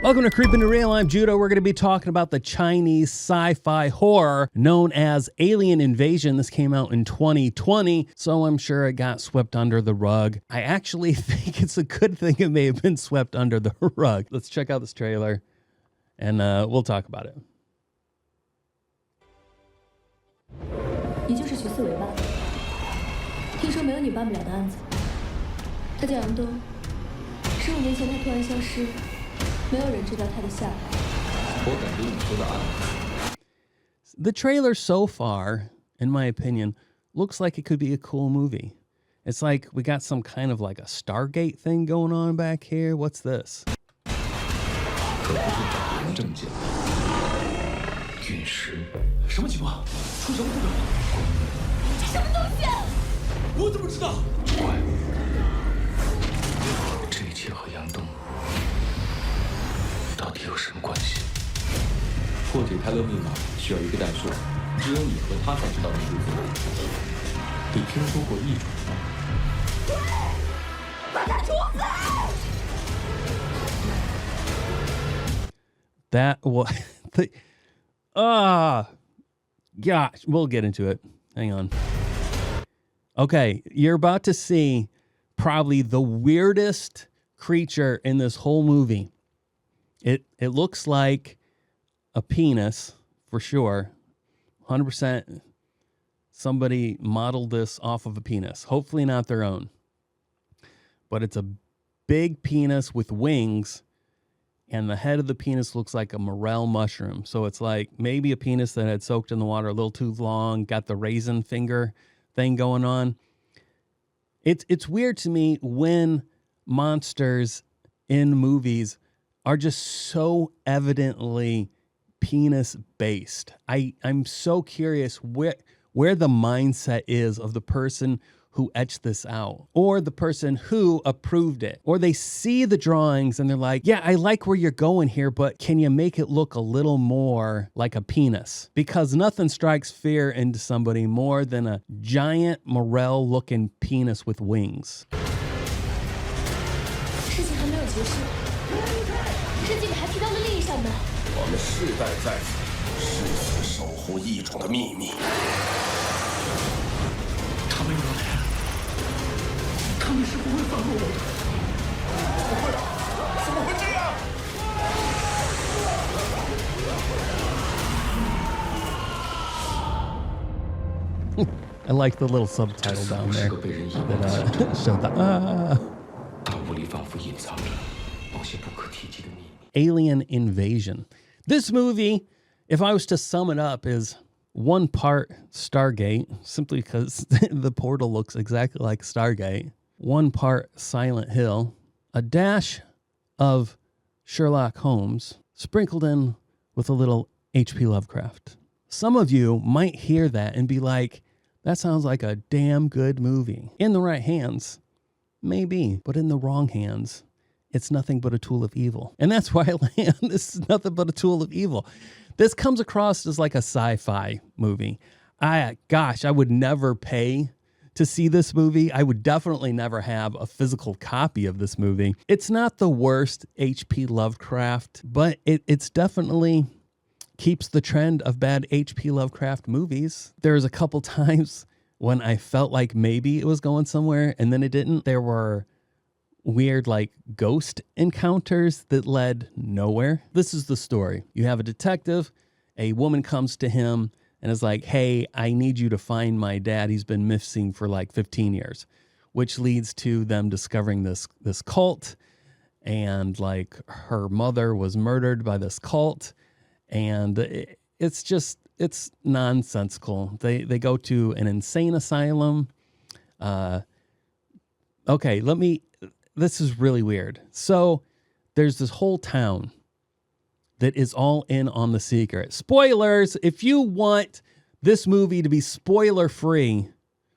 Welcome to Creepin to Real. I'm Judo. We're going to be talking about the Chinese sci-fi horror known as Alien Invasion. This came out in 2020, so I'm sure it got swept under the rug. I actually think it's a good thing it may have been swept under the rug. Let's check out this trailer, and we'll talk about it. 你就是许四维吧？听说没有你办不了的案子。他叫杨东，15年前他突然消失。 没有人知道他的下落。我感觉你说的案子。 The trailer so far, in my opinion, looks like it could be a cool movie. It's like we got some kind of like a Stargate thing going on back here. What's this? 可不是找人证件。陨石，什么情况？出什么故障？什么东西？我怎么知道？怪物。这一切和杨东。 到底有什么关系？破解泰勒密码需要一个代数，只有你和他才知道的数字。你听说过异种吗？把他处死 ！That was gosh, we'll get into it. Hang on. Okay, you're about to see probably the weirdest creature in this whole movie. It looks like a penis, for sure. 100% somebody modeled this off of a penis. Hopefully not their own. But it's a big penis with wings, and the head of the penis looks like a morel mushroom. So it's like maybe a penis that had soaked in the water a little too long, got the raisin finger thing going on. It's weird to me when monsters in movies are just so evidently penis based. I'm so curious where the mindset is of the person who etched this out, or the person who approved it, or they see the drawings and they're like, yeah, I like where you're going here, but can you make it look a little more like a penis? Because nothing strikes fear into somebody more than a giant morel looking penis with wings. 事情还没有结束。 日记里还提到了另一扇门。我们世代在此，誓死守护异种的秘密。他们又来了，他们是不会放过我的。不会啊！怎么会这样？I like the little subtitle down there that showed the Alien Invasion. This movie, if I was to sum it up, is one part Stargate, simply because the portal looks exactly like Stargate. One part Silent Hill. A dash of Sherlock Holmes, sprinkled in with a little H.P. Lovecraft. Some of you might hear that and be like, that sounds like a damn good movie. In the right hands, maybe, but in the wrong hands, it's nothing but a tool of evil. And that's why I land. This is nothing but a tool of evil. This comes across as like a sci-fi movie. I would never pay to see this movie. I would definitely never have a physical copy of this movie. It's not the worst H.P. Lovecraft, but it's definitely keeps the trend of bad H.P. Lovecraft movies. There's a couple times when I felt like maybe it was going somewhere and then it didn't. There were weird like ghost encounters that led nowhere. This is the story. You have a detective, a woman comes to him and is like, hey, I need you to find my dad. He's been missing for like 15 years, which leads to them discovering this cult, and like her mother was murdered by this cult, and it's nonsensical. They go to an insane asylum. This is really weird. So there's this whole town that is all in on the secret. Spoilers, if you want this movie to be spoiler free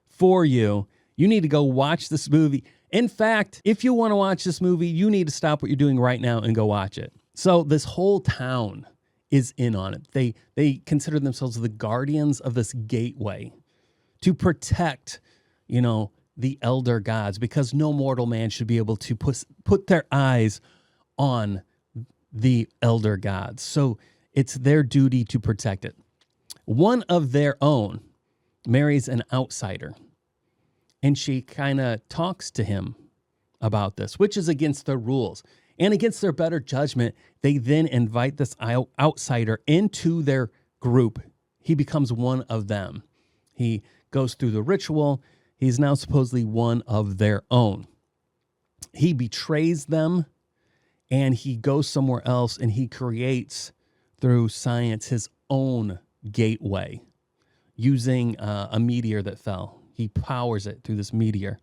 for you, you need to go watch this movie. In fact, if you want to watch this movie, you need to stop what you're doing right now and go watch it. So this whole town is in on it. They consider themselves the guardians of this gateway to protect, the elder gods, because no mortal man should be able to put their eyes on the elder gods. So it's their duty to protect it. One of their own marries an outsider, and she kind of talks to him about this, which is against their rules and against their better judgment. They then invite this outsider into their group. He becomes one of them. He goes through the ritual. He's now supposedly one of their own. He betrays them, and he goes somewhere else, and he creates through science his own gateway using a meteor that fell. He powers it through this meteor.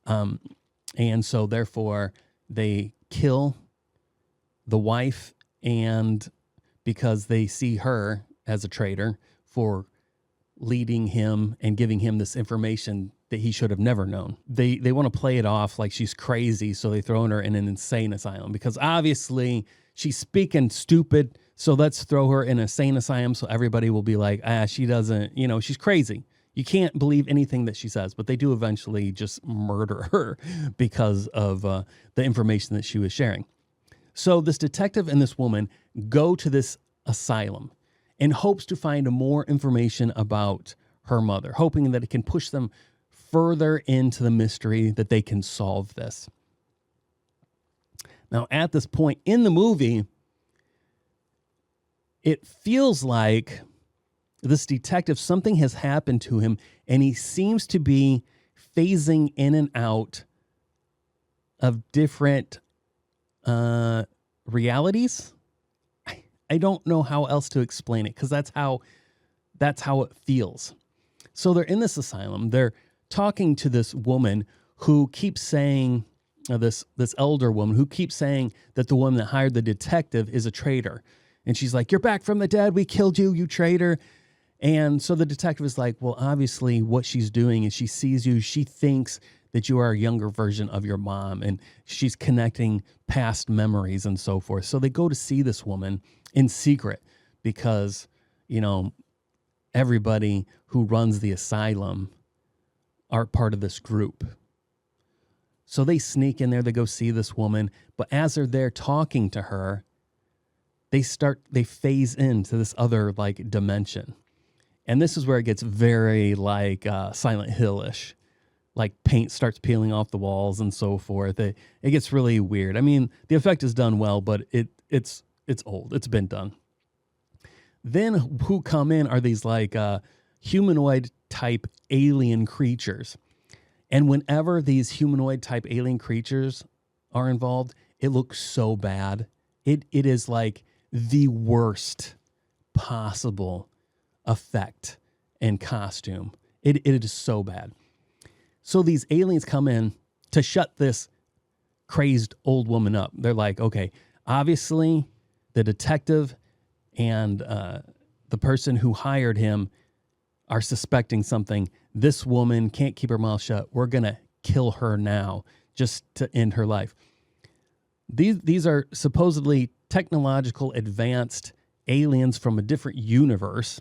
And so therefore they kill the wife, and because they see her as a traitor for leading him and giving him this information that he should have never known. They want to play it off like she's crazy, so they throw her in an insane asylum because obviously she's speaking stupid, so let's throw her in an insane asylum so everybody will be like, she doesn't, she's crazy. You can't believe anything that she says, but they do eventually just murder her because of the information that she was sharing. So this detective and this woman go to this asylum in hopes to find more information about her mother, hoping that it can push them further into the mystery, that they can solve this. Now, at this point in the movie, it feels like this detective, something has happened to him, and he seems to be phasing in and out of different realities. I don't know how else to explain it, because that's how it feels. So they're in this asylum. They're talking to this woman who keeps saying, this elder woman who keeps saying that the woman that hired the detective is a traitor. And she's like, "You're back from the dead. We killed you, you traitor." And so the detective is like, well, obviously what she's doing is she sees you. She thinks that you are a younger version of your mom, and she's connecting past memories and so forth. So they go to see this woman in secret because, everybody who runs the asylum are part of this group. So they sneak in there, they go see this woman, but as they're there talking to her, they phase into this other dimension. And this is where it gets very Silent Hill-ish. Like paint starts peeling off the walls and so forth. It gets really weird. I mean, the effect is done well, but it's old. It's been done. Then who come in are these humanoid type alien creatures. And whenever these humanoid type alien creatures are involved, it looks so bad. It is like the worst possible effect and costume. It is so bad. So these aliens come in to shut this crazed old woman up. They're like, okay, obviously the detective and the person who hired him are suspecting something. This woman can't keep her mouth shut. We're going to kill her now just to end her life. These are supposedly technological advanced aliens from a different universe,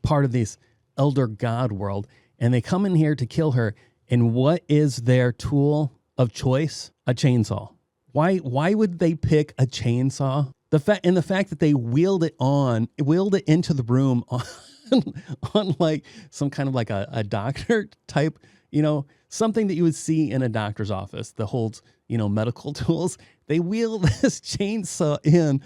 part of this elder god world. And they come in here to kill her. And what is their tool of choice? A chainsaw. Why would they pick a chainsaw? The fact that they wheeled it into the room on some kind of a doctor type, something that you would see in a doctor's office that holds, medical tools. They wheel this chainsaw in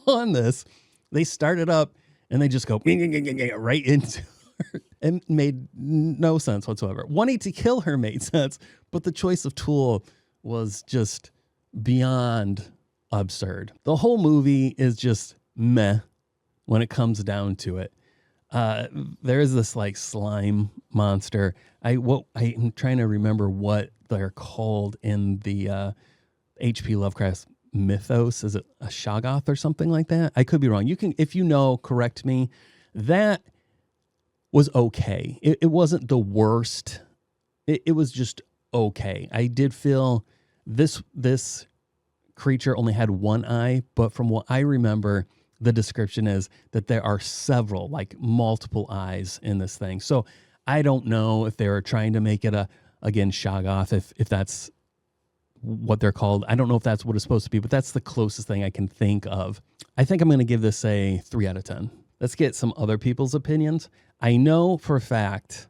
on this. They start it up and they just go right into her. It made no sense whatsoever. Wanting to kill her made sense, but the choice of tool was just beyond absurd. The whole movie is just meh when it comes down to it. There is this slime monster. I'm trying to remember what they're called in the H.P. Lovecraft mythos. Is it a Shoggoth or something like that? I could be wrong. You can, if you know, correct me. That was okay. It wasn't the worst. It was just okay. I did feel this creature only had one eye, but from what I remember, the description is that there are several, multiple eyes in this thing. So I don't know if they were trying to make it again, Shoggoth, if that's what they're called. I don't know if that's what it's supposed to be, but that's the closest thing I can think of. I think I'm going to give this a 3 out of 10. Let's get some other people's opinions. I know for a fact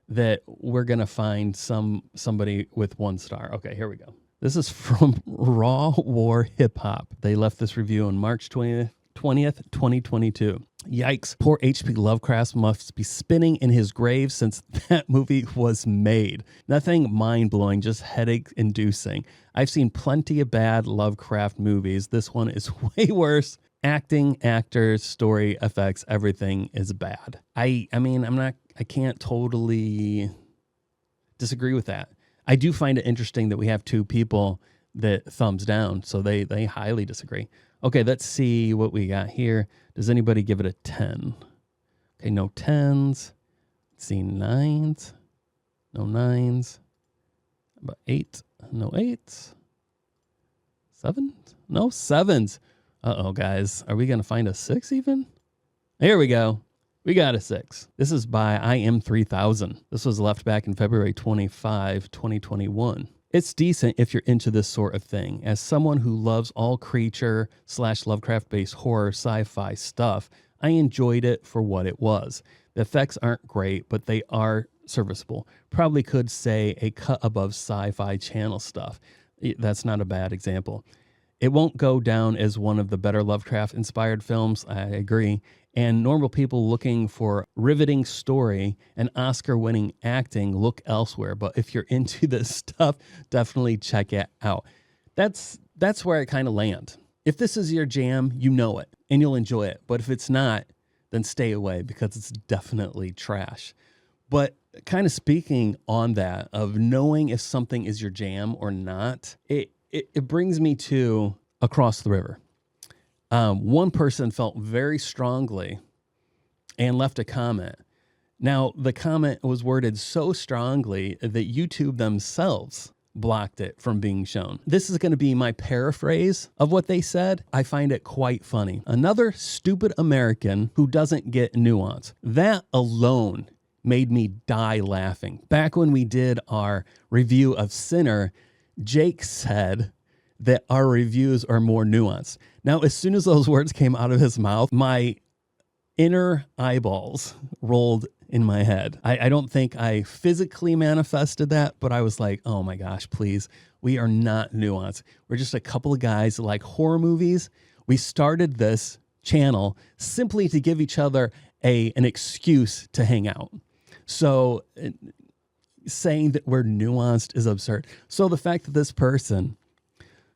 that we're going to find somebody with 1 star. Okay, here we go. This is from Raw War Hip Hop. They left this review on March 20th, 2022. Yikes, poor H.P. Lovecraft must be spinning in his grave since that movie was made. Nothing mind-blowing, just headache-inducing. I've seen plenty of bad Lovecraft movies. This one is way worse. Acting, actors, story, effects, everything is bad. I can't totally disagree with that. I do find it interesting that we have 2 people that thumbs down, so they highly disagree. Okay, let's see what we got here. Does anybody give it a 10? Okay, no 10s. Let's see, 9s. No 9s. About 8. No 8s. 7s? No 7s. Uh-oh, guys. Are we going to find a 6 even? Here we go. We got a 6. This is by IM3000. This was left back in February 25, 2021. It's decent if you're into this sort of thing. As someone who loves all creature/Lovecraft-based horror sci-fi stuff, I enjoyed it for what it was. The effects aren't great, but they are serviceable. Probably could say a cut above Sci-Fi Channel stuff. That's not a bad example. It won't go down as one of the better Lovecraft-inspired films, I agree, and normal people looking for riveting story and Oscar-winning acting look elsewhere. But if you're into this stuff, definitely check it out. That's where I kind of land. If this is your jam, you know it, and you'll enjoy it. But if it's not, then stay away because it's definitely trash. But kind of speaking on that, of knowing if something is your jam or not, it brings me to Across the River. One person felt very strongly and left a comment. Now, the comment was worded so strongly that YouTube themselves blocked it from being shown. This is going to be my paraphrase of what they said. I find it quite funny. Another stupid American who doesn't get nuance. That alone made me die laughing. Back when we did our review of Sinner, Jake said that our reviews are more nuanced. Now, as soon as those words came out of his mouth, my inner eyeballs rolled in my head. I don't think I physically manifested that, but I was like, oh my gosh, please. We are not nuanced. We're just a couple of guys that like horror movies. We started this channel simply to give each other an excuse to hang out. So saying that we're nuanced is absurd. So the fact that this person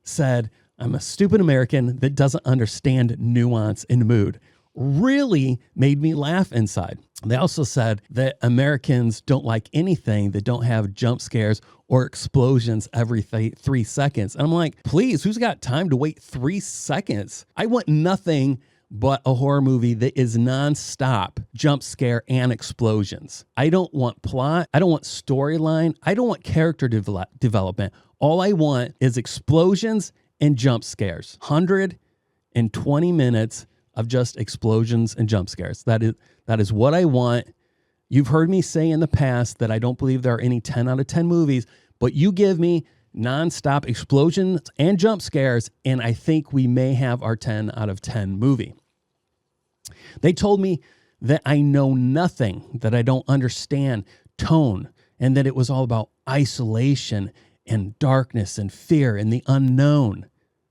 said, I'm a stupid American that doesn't understand nuance and mood, really made me laugh inside. They also said that Americans don't like anything that don't have jump scares or explosions every 3 seconds. And I'm like, please, who's got time to wait 3 seconds? I want nothing but a horror movie that is nonstop jump scare and explosions. I don't want plot. I don't want storyline. I don't want character development. All I want is explosions and jump scares. 120 minutes of just explosions and jump scares. That is what I want. You've heard me say in the past that I don't believe there are any 10 out of 10 movies, but you give me nonstop explosions and jump scares, and I think we may have our 10 out of 10 movie. They told me that I know nothing, that I don't understand tone, and that it was all about isolation and darkness and fear and the unknown,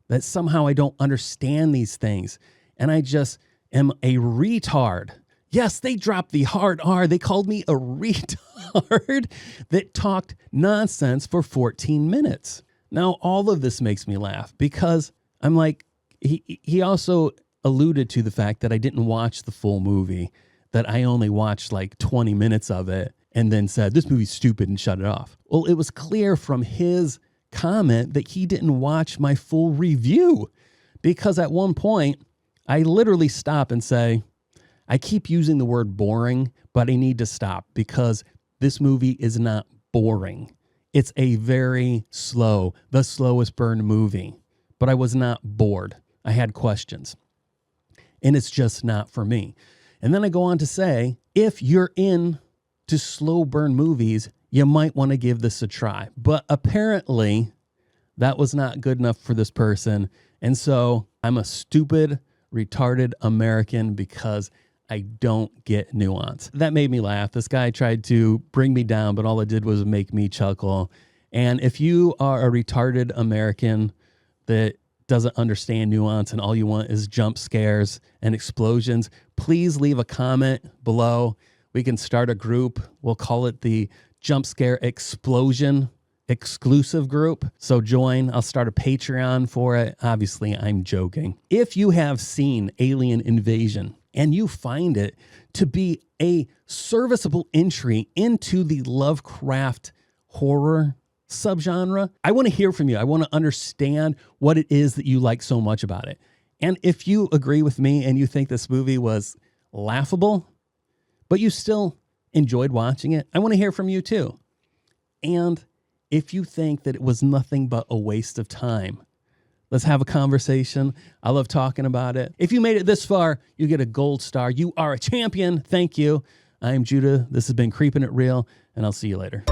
that somehow I don't understand these things. And I just am a retard. Yes, they dropped the hard R. They called me a retard that talked nonsense for 14 minutes. Now, all of this makes me laugh because I'm like, he also alluded to the fact that I didn't watch the full movie, that I only watched like 20 minutes of it and then said, this movie's stupid and shut it off. Well, it was clear from his comment that he didn't watch my full review because at one point I literally stop and say, I keep using the word boring, but I need to stop because this movie is not boring. It's a very slow, the slowest burn movie, but I was not bored. I had questions, and it's just not for me. And then I go on to say, if you're in to slow burn movies, you might want to give this a try. But apparently that was not good enough for this person. And so I'm a stupid, retarded American because I don't get nuance. That made me laugh. This guy tried to bring me down, but all it did was make me chuckle. And if you are a retarded American that doesn't understand nuance and all you want is jump scares and explosions, please leave a comment below. We can start a group. We'll call it the Jump Scare Explosion exclusive group. So join. I'll start a Patreon for it. Obviously, I'm joking. If you have seen Alien Invasion and you find it to be a serviceable entry into the Lovecraft horror subgenre, I want to hear from you. I want to understand what it is that you like so much about it. And if you agree with me and you think this movie was laughable, but you still enjoyed watching it, I want to hear from you too. And if you think that it was nothing but a waste of time, let's have a conversation. I love talking about it. If you made it this far, you get a gold star. You are a champion. Thank you. I'm Judah. This has been Creepin' It Real, and I'll see you later.